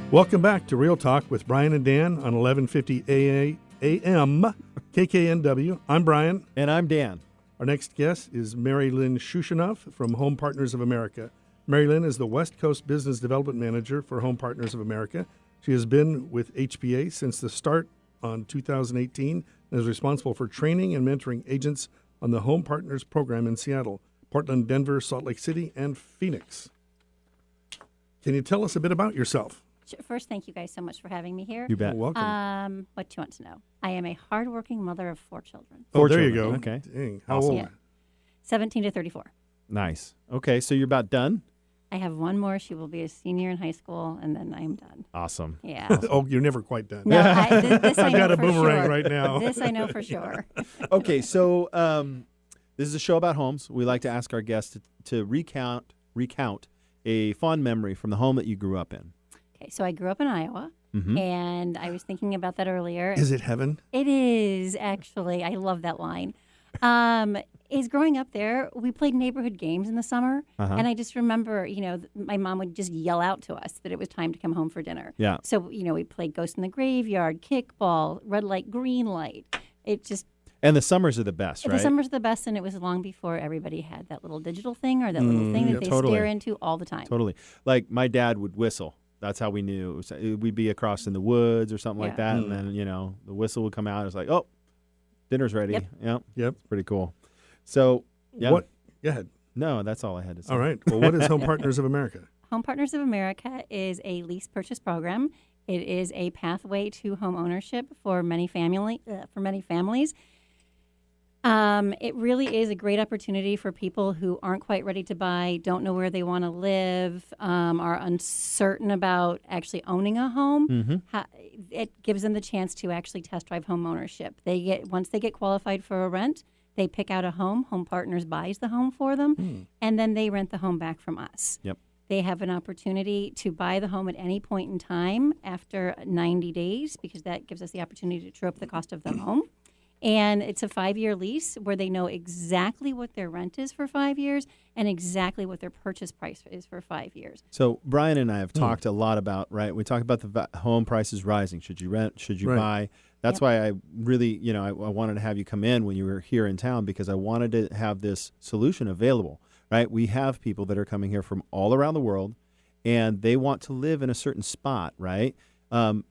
Welcome back to Real Talk with Brian and Dan on 1150 AM KKNW. I'm Brian. And I'm Dan. Our next guest is Mary Lynn Shushunov from Home Partners of America. Mary Lynn is the West Coast Business Development Manager for Home Partners of America. She has been with HPA since the start on 2018 and is responsible for training and mentoring agents on the Home Partners program in Seattle, Portland, Denver, Salt Lake City, and Phoenix. Can you tell us a bit about yourself? Sure. First, thank you guys so much for having me here. You bet. Welcome. What do you want to know? I am a hardworking mother of 4 children. Oh, there children. you go. Okay. Dang. How Awesome. old? Yeah. 17 to 34. Nice. Okay, so you're about done? I have one more. She will be a senior in high school, and then I am done. Awesome. Yeah. Oh, you're never quite done. No, this I I've know got a for boomerang sure. right now. This I know for sure. Okay, so this is a show about homes. We like to ask our guests to recount a fond memory from the home that you grew up in. Okay, so I grew up in Iowa, and I was thinking about that earlier. Is it heaven? It is, actually. I love that line. Is growing up there, we played neighborhood games in the summer, and I just remember, my mom would just yell out to us that it was time to come home for dinner. Yeah. So, we played Ghost in the Graveyard, kickball, red light, green light. It just... And the summers are the best, right? The summers are the best, and it was long before everybody had that little digital thing or that little thing that they totally. stare into all the time. Totally. Like my dad would whistle. That's how we knew. We'd be across in the woods or something like that, and then, the whistle would come out. It's like, oh, dinner's ready. Yep. Yep. It's pretty cool. So, yeah. What? Go ahead. No, that's all I had to say. All right. Well, what is Home Partners of America? Home Partners of America is a lease purchase program. It is a pathway to home ownership for many families. It really is a great opportunity for people who aren't quite ready to buy, don't know where they want to live, are uncertain about actually owning a home. It gives them the chance to actually test drive home ownership. Once they get qualified for a rent, they pick out a home. Home Partners buys the home for them, and then they rent the home back from us. Yep. They have an opportunity to buy the home at any point in time after 90 days because that gives us the opportunity to true up the cost of the home. And it's a 5-year lease where they know exactly what their rent is for 5 years and exactly what their purchase price is for 5 years. So Brian and I have talked a lot about, right? We talk about the home prices rising. Should you rent? Should you buy? That's why I really, I wanted to have you come in when you were here in town because I wanted to have this solution available, right? We have people that are coming here from all around the world and they want to live in a certain spot, right? And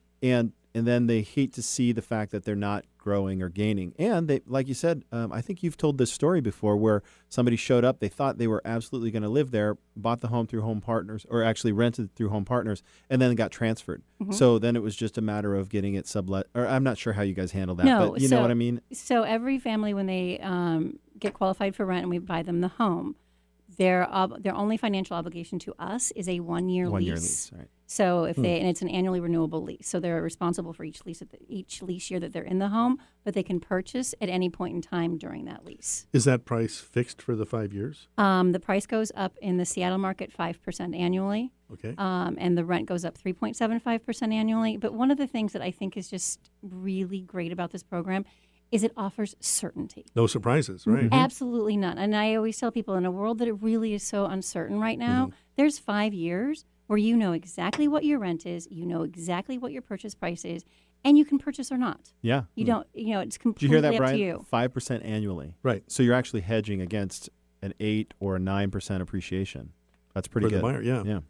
then they hate to see the fact that they're not growing or gaining. And they, like you said, I think you've told this story before where somebody showed up, they thought they were absolutely going to live there, bought the home through Home Partners, or actually rented through Home Partners, and then got transferred. So then it was just a matter of getting it sublet. Or I'm not sure how you guys handle that, but you know what I mean? So every family, when they get qualified for rent and we buy them the home, their only financial obligation to us is a 1-year lease. 1 year lease, right. So if and it's an annually renewable lease. So they're responsible for each lease year that they're in the home, but they can purchase at any point in time during that lease. Is that price fixed for the 5 years? The price goes up in the Seattle market 5% annually. Okay. And the rent goes up 3.75% annually. But one of the things that I think is just really great about this program is it offers certainty. No surprises, right? Absolutely none. And I always tell people in a world that it really is so uncertain right now, there's 5 years where you know exactly what your rent is, you know exactly what your purchase price is, and you can purchase or not. Yeah. You don't, it's Did you completely hear that, up Brian? to you. 5% annually. Right. So you're actually hedging against an 8 or a 9% appreciation. That's pretty For good. the buyer, yeah. Yeah.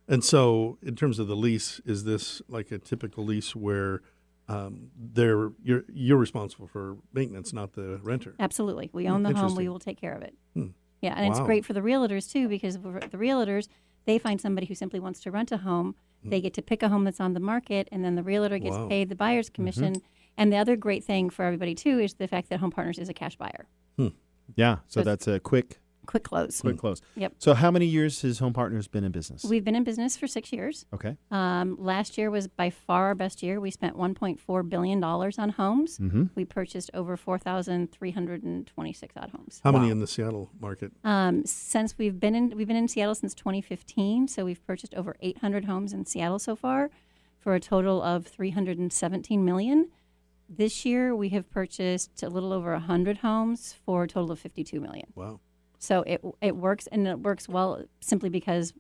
And so in terms of the lease, is this like a typical lease where you're responsible for maintenance, not the renter? Absolutely. We own the home. We Interesting. will take care of it. Yeah, and it's Wow. great for the realtors, too, because for the realtors, they find somebody who simply wants to rent a home. They get to pick a home that's on the market, and then the realtor gets Wow. paid the buyer's commission. And the other great thing for everybody, too, is the fact that Home Partners is a cash buyer. Yeah. So So that's a quick Quick close. close. Yep. So how many years has Home Partners been in business? We've been in business for 6 years. Okay. Last year was by far our best year. We spent $1.4 billion on homes. We purchased over 4,326 odd homes. How many in the Seattle market? Since we've been in Seattle since 2015, so we've purchased over 800 homes in Seattle so far, for a total of $317 million. This year we have purchased a little over 100 homes for a total of $52 million. Wow. So it works, and it works well simply because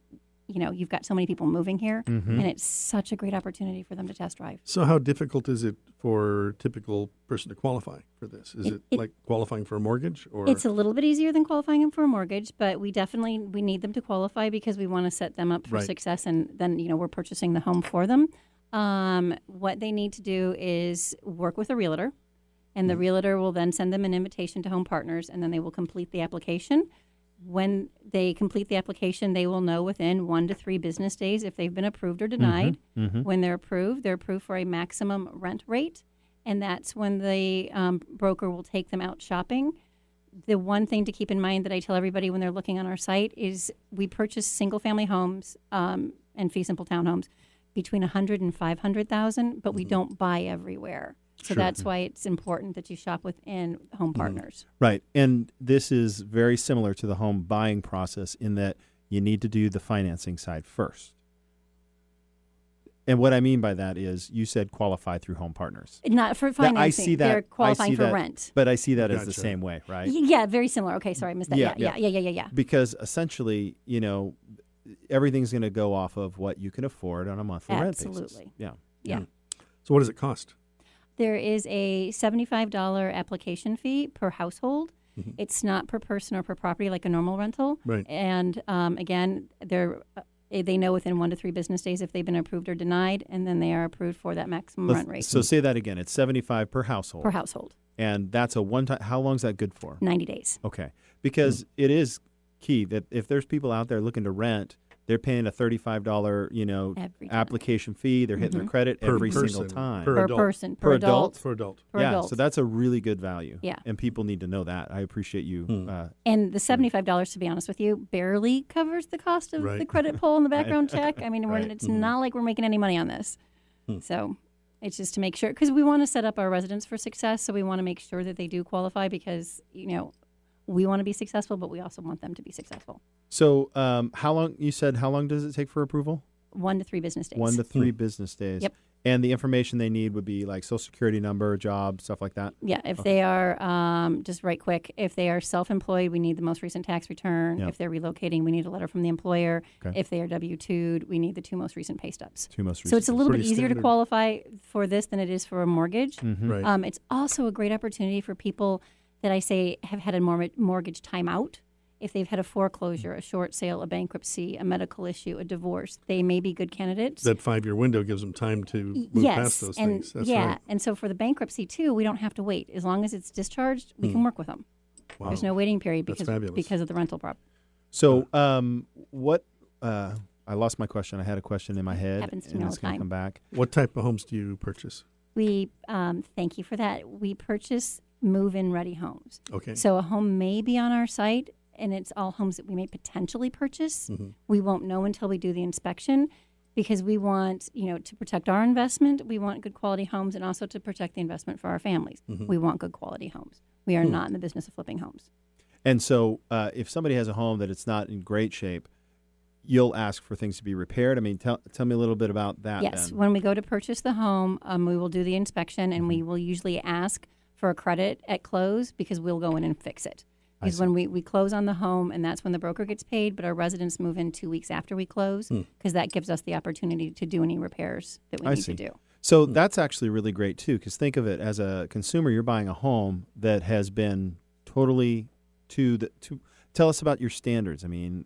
you've got so many people moving here, and it's such a great opportunity for them to test drive. So how difficult is it for a typical person to qualify for this? Is it like qualifying for a mortgage? Or It's a little bit easier than qualifying for a mortgage, but we need them to qualify because we want to set them up for Right. success, and then we're purchasing the home for them. What they need to do is work with a realtor, and the realtor will then send them an invitation to Home Partners, and then they will complete the application. When they complete the application, they will know within 1 to 3 business days if they've been approved or denied. When they're approved for a maximum rent rate, and that's when the broker will take them out shopping. The one thing to keep in mind that I tell everybody when they're looking on our site is we purchase single-family homes and fee simple townhomes between 100 and 500,000, but we don't buy everywhere. So that's why it's important that you shop within Home Partners. Right. And this is very similar to the home buying process in that you need to do the financing side first. And what I mean by that is you said qualify through Home Partners. Not for financing. I see that. They're qualifying I see for that, rent. But I see that as the Gotcha. same way, right? Yeah, very similar. Okay, sorry, I missed that. Yeah. Because essentially, everything's going to go off of what you can afford on a monthly rent basis. Absolutely. Yeah. Yeah. So what does it cost? There is a $75 application fee per household. It's not per person or per property like a normal rental. Right. And again, they know within 1 to 3 business days if they've been approved or denied, and then they are approved for that maximum rent rate. So say that again. It's $75 per household. Per household. And that's a one-time. How long is that good for? 90 days. Okay. Because it is key that if there's people out there looking to rent, they're paying a $35, Every time. application fee. They're hitting their credit Per every single person. time. Per Per adult. person. Per adult? For adult. Per yeah, adult. so that's a really good value. Yeah. And people need to know that. I appreciate you. And the $75, to be honest with you, barely covers the cost of Right. the credit pull and the background check. I mean, Right. it's not like we're making any money on this. So it's just to make sure, because we want to set up our residents for success. So we want to make sure that they do qualify because, we want to be successful, but we also want them to be successful. So how long does it take for approval? 1 to 3 business days. 1 to 3 business days. Yep. And the information they need would be like social security number, job, stuff like that. Yeah, if they are, just right quick, if they are self-employed, we need the most recent tax return. Yep. If they're relocating, we need a letter from the employer. Okay. If they are W-2'd, we need the 2 most recent pay stubs. 2 most recent. So it's a little bit Pretty easier to standard. qualify for this than it is for a mortgage. Right. It's also a great opportunity for people that I say have had a mortgage timeout. If they've had a foreclosure, a short sale, a bankruptcy, a medical issue, a divorce, they may be good candidates. That 5-year window gives them time to move past those and things. That's yeah, right. and so for the bankruptcy too, we don't have to wait. As long as it's discharged, we can work with them. Wow. There's no waiting period That's because fabulous. of the rental prop. So what? I lost my question. I had a question in my head, Happens to and me all it's the going to time. come back. What type of homes do you purchase? We thank you for that. We purchase move-in ready homes. Okay. So a home may be on our site, and it's all homes that we may potentially purchase. We won't know until we do the inspection because we want, to protect our investment. We want good quality homes and also to protect the investment for our families. We want good quality homes. We are not in the business of flipping homes. And so, if somebody has a home that it's not in great shape, you'll ask for things to be repaired. I mean, tell me a little bit about that. Yes, then. when we go to purchase the home, we will do the inspection, and we will usually ask for a credit at close because we'll go in and fix it. Because when we close on the home, and that's when the broker gets paid, but our residents move in 2 weeks after we close because that gives us the opportunity to do any repairs that we need to do. So that's actually really great too, because think of it as a consumer, you're buying a home that has been totally tell us about your standards. I mean,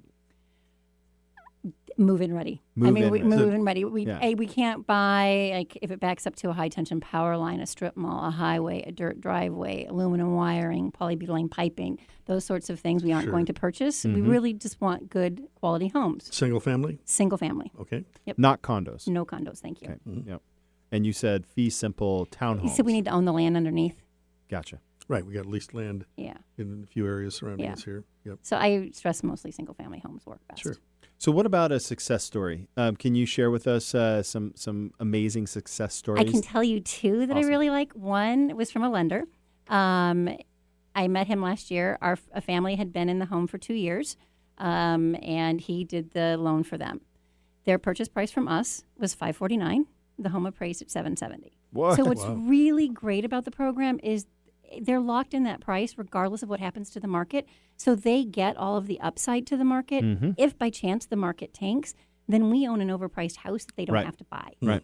Move-in ready. Move-in ready. Move-in ready. Yeah. We can't buy, like, if it backs up to a high-tension power line, a strip mall, a highway, a dirt driveway, aluminum wiring, polybutylene piping, those sorts of things we aren't going to purchase. We really just want good quality homes. Single family? Single family. Okay. not condos. No condos, thank you. Okay. Yep. And you said fee simple townhomes. So we need to own the land underneath. Gotcha. Right. We got leased land Yeah. in a few areas surrounding us here. Yep. So I stress mostly single-family homes work best. Sure. So what about a success story? Can you share with us some amazing success stories? I can tell you 2 that I Awesome. really like. One was from a lender. I met him last year. A family had been in the home for 2 years, and he did the loan for them. Their purchase price from us was $549. The home appraised at $770. What? So what's Wow. really great about the program is they're locked in that price regardless of what happens to the market. So they get all of the upside to the market. If by chance the market tanks, then we own an overpriced house that they don't Right. have to buy. Right.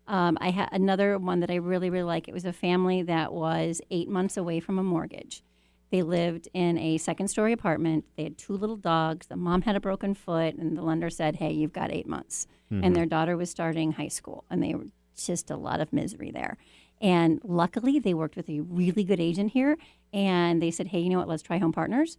I had another one that I really, really like. It was a family that was 8 months away from a mortgage. They lived in a second-story apartment. They had 2 little dogs. The mom had a broken foot, and the lender said, hey, you've got 8 months. And their daughter was starting high school, and they were just a lot of misery there. And luckily, they worked with a really good agent here, and they said, hey, you know what, let's try Home Partners.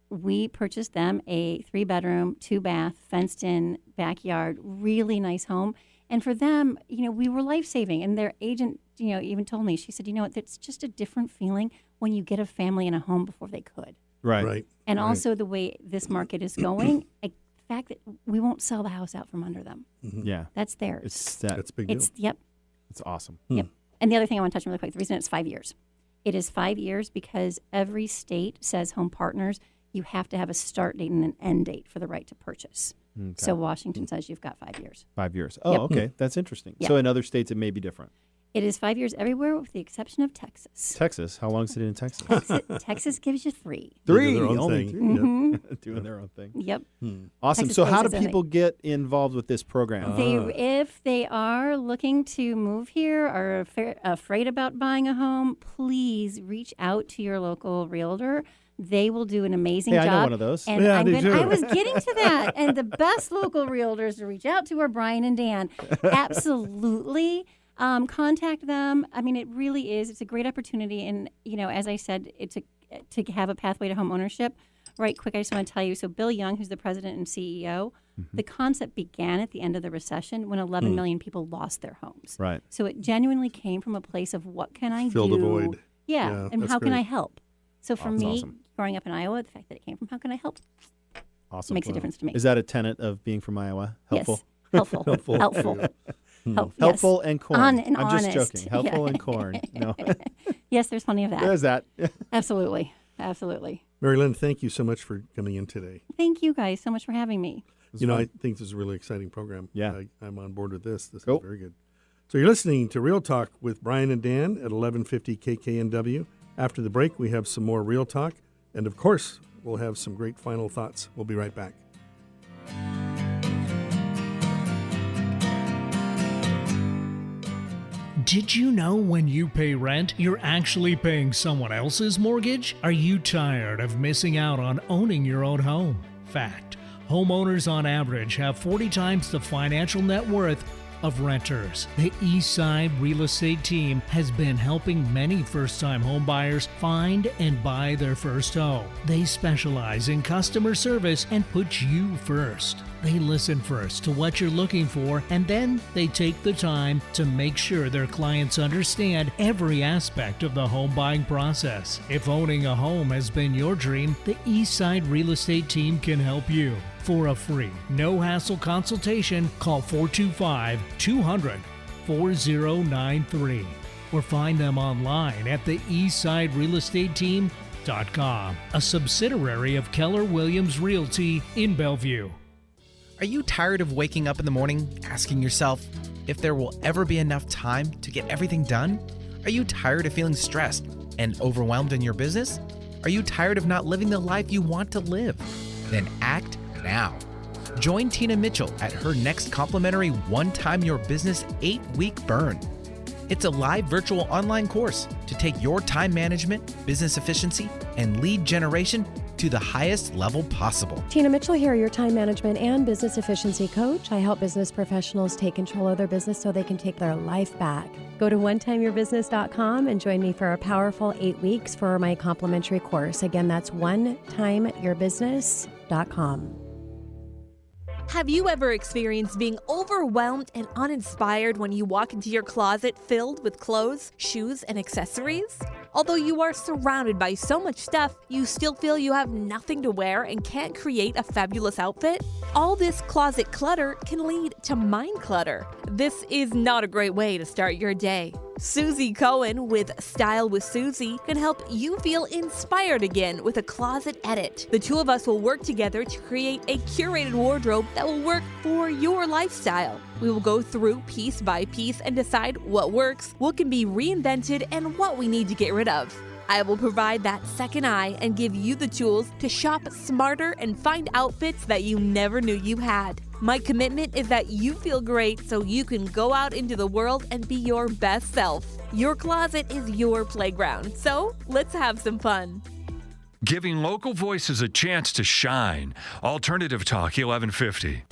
We purchased them a 3-bedroom, 2-bath, fenced-in backyard, really nice home. And for them, we were life-saving. And their agent, even told me, she said, you know what, it's just a different feeling when you get a family in a home before they could. Right. And also the way this market is going, the fact that we won't sell the house out from under them. Yeah. That's theirs. It's that. That's a big deal. Yep. It's awesome. Yep. And the other thing I want to touch on really quick, the reason it's 5 years. It is 5 years because every state says Home Partners, you have to have a start date and an end date for the right to purchase. Okay. So Washington says you've got 5 years. 5 years. Oh, Yep. okay. That's interesting. Yep. So in other states, it may be different. It is 5 years everywhere with the exception of Texas. Texas. How long is it in Texas? Texas gives you 3. They do 3. their own Only thing. 3. Yep. Doing their own thing. Yep. Awesome. Texas So how do places, I people get involved with this program? If they are looking to move here or afraid about buying a home, please reach out to your local realtor. They will do an amazing job. I know one of those. And Yeah, I do too. I was getting to that. And the best local realtors to reach out to are Brian and Dan. Absolutely. Contact them. I mean, it really is. It's a great opportunity. And, as I said, it's to have a pathway to home ownership. Right quick, I just want to tell you. So Bill Young, who's the president and CEO, the concept began at the end of the recession when 11 million people lost their homes. Right. So it genuinely came from a place of what can I Fill do? the void. Yeah, and that's how can great. I help? So for That's me, awesome. growing up in Iowa, the fact that it came from how can I help Awesome. makes a difference to me. Is that a tenet of being from Iowa? Helpful? Yes, helpful, Helpful. helpful, yes. Helpful and corn. And I'm honest. just joking. Helpful Yeah. and corn. No. Yes, there's plenty of that. There's that. Absolutely, absolutely. Mary Lynn, thank you so much for coming in today. Thank you guys so much for having me. I think this is a really exciting program. Yeah. I'm on board with this. This Cool. is very good. So you're listening to Real Talk with Brian and Dan at 1150 KKNW. After the break, we have some more Real Talk. And of course, we'll have some great final thoughts. We'll be right back. Did you know when you pay rent, you're actually paying someone else's mortgage? Are you tired of missing out on owning your own home? Fact: homeowners on average have 40 times the financial net worth of renters. The Eastside Real Estate Team has been helping many first-time home buyers find and buy their first home. They specialize in customer service and put you first. They listen first to what you're looking for, and then they take the time to make sure their clients understand every aspect of the home buying process. If owning a home has been your dream, the Eastside Real Estate Team can help you. For a free, no-hassle consultation, call 425-200-4093 or find them online at the eastsiderealestateteam.com, a subsidiary of Keller Williams Realty in Bellevue. Are you tired of waking up in the morning asking yourself if there will ever be enough time to get everything done? Are you tired of feeling stressed and overwhelmed in your business? Are you tired of not living the life you want to live? Then act now. Join Tina Mitchell at her next complimentary One Time Your Business 8-week burn. It's a live virtual online course to take your time management, business efficiency, and lead generation to the highest level possible. Tina Mitchell here, your time management and business efficiency coach. I help business professionals take control of their business so they can take their life back. Go to onetimeyourbusiness.com and join me for a powerful 8 weeks for my complimentary course. Again, that's onetimeyourbusiness.com. Have you ever experienced being overwhelmed and uninspired when you walk into your closet filled with clothes, shoes, and accessories? Although you are surrounded by so much stuff, you still feel you have nothing to wear and can't create a fabulous outfit? All this closet clutter can lead to mind clutter. This is not a great way to start your day. Susie Cohen with Style with Susie can help you feel inspired again with a closet edit. The two of us will work together to create a curated wardrobe that will work for your lifestyle. We will go through piece by piece and decide what works, what can be reinvented, and what we need to get rid of. I will provide that second eye and give you the tools to shop smarter and find outfits that you never knew you had. My commitment is that you feel great so you can go out into the world and be your best self. Your closet is your playground, so let's have some fun. Giving local voices a chance to shine. Alternative Talk 1150.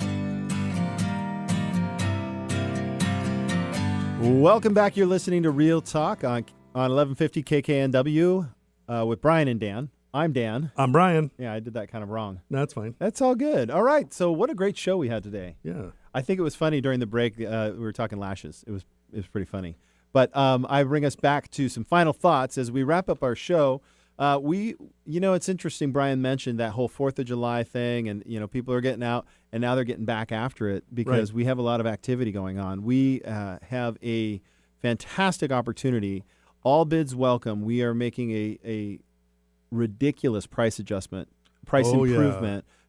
Welcome back. You're listening to Real Talk on 1150 KKNW with Brian and Dan. I'm Dan. I'm Brian. Yeah, I did that kind of wrong. No, that's fine. That's all good. All right. So what a great show we had today. Yeah. I think it was funny during the break. We were talking lashes. It was pretty funny. But I bring us back to some final thoughts as we wrap up our show. It's interesting. Brian mentioned that whole 4th of July thing, and people are getting out, and now they're getting back after it because we have a lot of activity going on. We have a fantastic opportunity. All bids welcome. We are making a ridiculous price improvement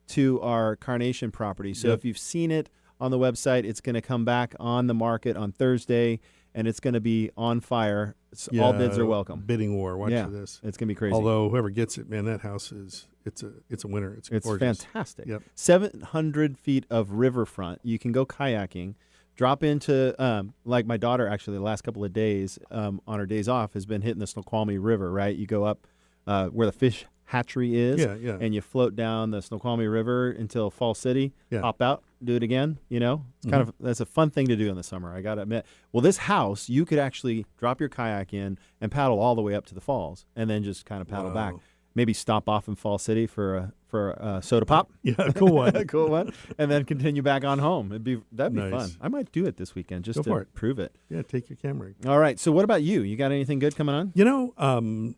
to our Carnation property. So if you've seen it on the website, it's going to come back on the market on Thursday, and it's going to be on fire. All bids are welcome. Bidding war. Watch this. It's going to be crazy. Although whoever gets it, man, that house it's a winner. It's gorgeous. Fantastic. Yep. 700 feet of riverfront. You can go kayaking. Drop into, like my daughter actually the last couple of days on her days off has been hitting the Snoqualmie River, right? You go up where the fish hatchery is, and you float down the Snoqualmie River until Fall City, hop out, do it again, It's kind of, that's a fun thing to do in the summer, I got to admit. Well, this house, you could actually drop your kayak in and paddle all the way up to the falls and then just kind of paddle back. Maybe stop off in Fall City for a soda pop. Yeah, cool one. Cool one. And then continue back on home. That'd be nice. fun. I might do it this weekend just to prove it. Yeah, take your camera. All right. So what about you? You got anything good coming on?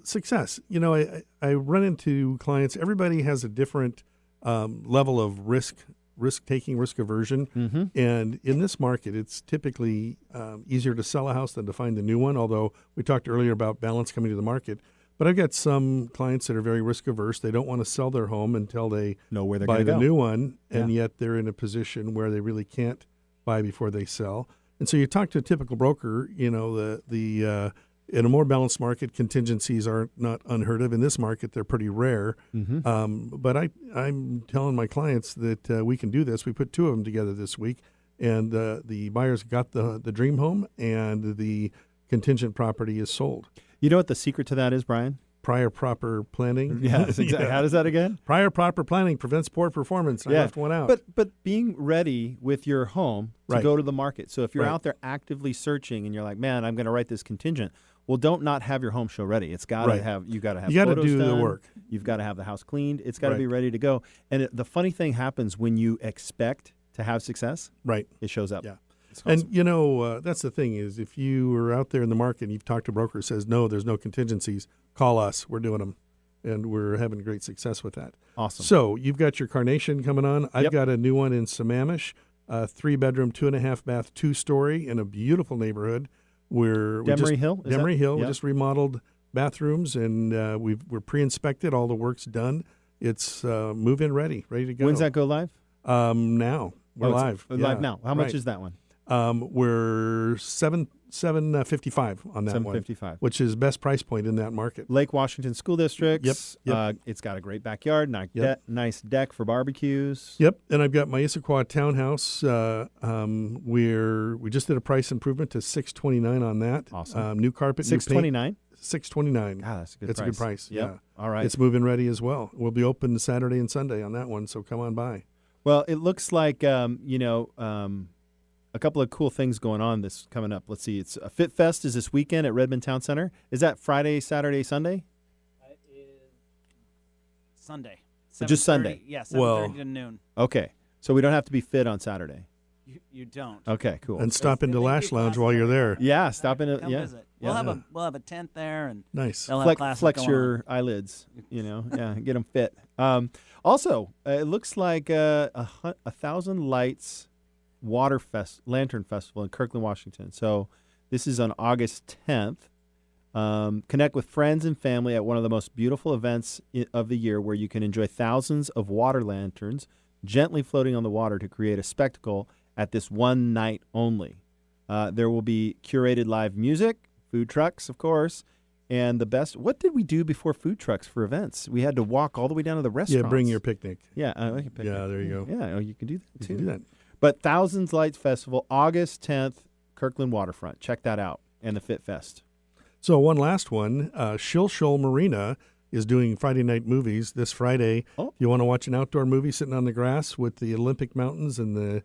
Success. I run into clients. Everybody has a different level of risk-taking, risk aversion. Mm-hmm. And in this market, it's typically easier to sell a house than to find a new one, although we talked earlier about balance coming to the market. But I've got some clients that are very risk averse. They don't want to sell their home until they know where they're buy going to the go. new one, and yet they're in a position where they really can't buy before they sell. And so you talk to a typical broker, in a more balanced market, contingencies are not unheard of. In this market, they're pretty rare. Mm-hmm. But I'm telling my clients that we can do this. We put 2 of them together this week, and the buyers got the dream home, and the contingent property is sold. You know what the secret to that is, Brian? Prior proper planning. Yes, exactly. How does that again? Prior proper planning prevents poor performance. I left one out. But being ready with your home to go to the market. So if you're out there actively searching and you're like, man, I'm going to write this contingent. Well, don't not have your home show ready. It's got to have you got to do done. the work. You've got to have the house cleaned. It's got to be ready to go. And the funny thing happens when you expect to have success. Right. It shows up. Yeah. Awesome. And, that's the thing is if you are out there in the market and you've talked to a broker who says, no, there's no contingencies, call us. We're doing them. And we're having great success with that. Awesome. So you've got your Carnation coming on. I've got a new one in Sammamish, 3-bedroom, 2.5-bath, 2-story in a beautiful neighborhood. Demery Hill? Demery Hill. We just remodeled bathrooms, and we're pre-inspected. All the work's done. It's move-in ready to go. When's that go live? Now. We're live. Live now. How much is that one? We're $755 on that one. $755, which is best price point in that market. Lake Washington School District. Yep. It's got a great backyard, nice deck for barbecues. Yep. And I've got my Issaquah townhouse where we just did a price improvement to $629 on that. Awesome. New carpet, $629. $629. God, that's a good price. price. A good price. Yep. Yeah. All right. It's move-in ready as well. We'll be open Saturday and Sunday on that one, so come on by. Well, it looks like a couple of cool things going on this coming up. Let's see. It's Fit Fest is this weekend at Redmond Town Center. Is that Friday, Saturday, Sunday? It is Sunday. Just Sunday? Yeah, 7:30 to noon. Okay. So we don't have to be fit on Saturday. You don't. Okay, cool. And stop into Lash Lounge while you're there. Yeah, stop in. Come visit. We'll have a tent there, and nice. They'll have classes flex going your on. eyelids. Get them fit. Also, it looks like 1,000 Lights Lantern Festival in Kirkland, Washington. So this is on August 10th. Connect with friends and family at one of the most beautiful events of the year, where you can enjoy thousands of water lanterns gently floating on the water to create a spectacle at this one night only. There will be curated live music, food trucks, of course, And the best, what did we do before food trucks for events? We had to walk all the way down to the restaurant. Yeah, bring your picnic. Yeah, we can pick Yeah, there you go. Yeah, you can do that You too. can do that. But Thousands Lights Festival, August 10th, Kirkland Waterfront. Check that out. And the Fit Fest. So one last one. Shilshole Marina is doing Friday night movies this Friday. Oh. If you want to watch an outdoor movie sitting on the grass with the Olympic Mountains and the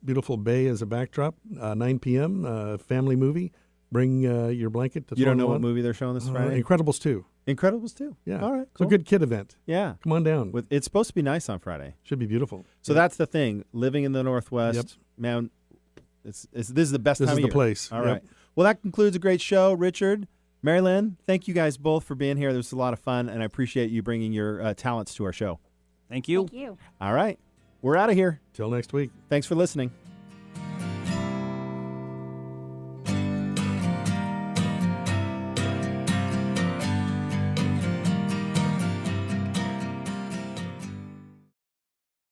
beautiful bay as a backdrop, 9 p.m., family movie. Bring your blanket to You throw don't know on. what movie they're showing this Friday? Incredibles 2. Incredibles 2. Yeah. All right, It's a cool. good kid event. Yeah. Come on down. It's supposed to be nice on Friday. Should be beautiful. So that's the thing. Living in the Northwest, Yep. man, this is the best This time is of the year. place. All Yep. right. Well, that concludes a great show. Richard, Mary Lynn, thank you guys both for being here. This was a lot of fun, and I appreciate you bringing your talents to our show. Thank you. Thank you. All right. We're out of here. Till next week. Thanks for listening.